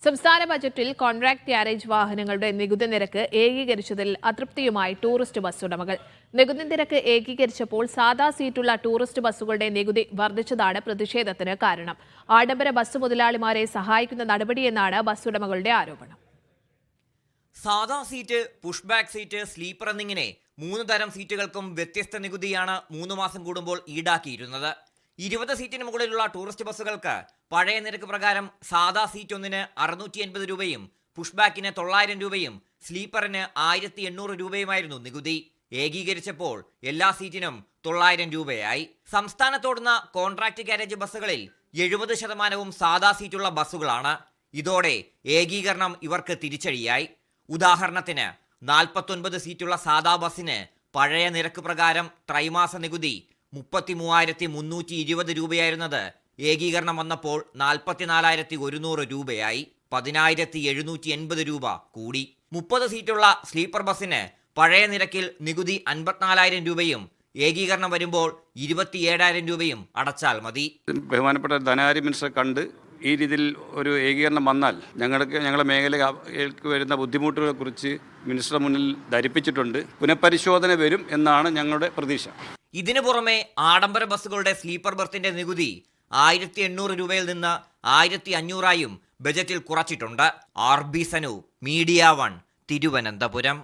സംസ്ഥാന ബജറ്റിൽ contract carriage വാഹനങ്ങളുടെ നികുതി നിരക്ക് ഏകീകരിച്ചതിൽ അതൃപ്തിയുമായി ടൂറിസ്റ്റ് ബസ് ഉടമകൾ. നികുതി നിരക്ക് ഏകീകരിച്ചപ്പോൾ സാധാ സീറ്റുള്ള ടൂറിസ്റ്റ് ബസ്സുകളുടെ നികുതി വർദ്ധിച്ചതാണ് പ്രതിഷേധത്തിന് കാരണം. ആഡംബര ബസ് മുതലാളിമാരെ സഹായിക്കുന്ന നടപടിയെന്നാണ് ബസ് ഉടമകളുടെ ആരോപണം. സാധാ seat, push back seat, sleeper എന്നിങ്ങനെ 3 തരം സീറ്റുകൾക്കും വ്യത്യസ്ത നികുതിയാണ് 3 മാസം കൂടുമ്പോൾ ഈടാക്കിയിരുന്നത്. 20 സീറ്റിന് മുകളിലുള്ള ടൂറിസ്റ്റ് ബസ്സുകൾക്ക് പഴയ നിരക്ക് പ്രകാരം സാധാ സീറ്റ് ഒന്നിന് 680 രൂപയും പുഷ് ബാക്കിന് 900 രൂപയും സ്ലീപ്പറിന് 1800 രൂപയുമായിരുന്നു നികുതി. ഏകീകരിച്ചപ്പോൾ എല്ലാ സീറ്റിനും 900 രൂപയായി. സംസ്ഥാനത്തോടുന്ന കോൺട്രാക്ട് കാരേജ് ബസ്സുകളിൽ 70% സാധാ സീറ്റുള്ള ബസ്സുകളാണ്. ഇതോടെ ഏകീകരണം ഇവർക്ക് തിരിച്ചടിയായി. ഉദാഹരണത്തിന് 49 സീറ്റുള്ള സാധാ ബസ്സിന് പഴയ നിരക്ക് പ്രകാരം ത്രൈമാസ നികുതി 33,320 രൂപയായിരുന്നത് ഏകീകരണം വന്നപ്പോൾ 44,100 രൂപയായി. 10,780 രൂപ കൂടി. 30 സീറ്റുള്ള സ്ലീപ്പർ ബസ്സിന് പഴയ നിരക്കിൽ നികുതി 54,000 രൂപയും ഏകീകരണം വരുമ്പോൾ 27,000 രൂപയും അടച്ചാൽ മതി. ബഹുമാനപ്പെട്ട ധനകാര്യ മിനിസ്റ്റർ കണ്ട് ഈ രീതിയിൽ ഒരു ഏകീകരണം വന്നാൽ ഞങ്ങളുടെ മേഖലയ്ക്ക് വരുന്ന ബുദ്ധിമുട്ടുകളെ കുറിച്ച് മിനിസ്റ്ററുടെ മുന്നിൽ ധരിപ്പിച്ചിട്ടുണ്ട്. പുനഃപരിശോധന വരും എന്നാണ് ഞങ്ങളുടെ പ്രതീക്ഷ. ഇതിനു പുറമെ ആഡംബര ബസ്സുകളുടെ സ്ലീപ്പർ ബർത്തിന്റെ നികുതി 1,800 രൂപയിൽ നിന്ന് 1,500 ബജറ്റിൽ കുറച്ചിട്ടുണ്ട്. RB Sanu, media 1, Thiruvananthapuram.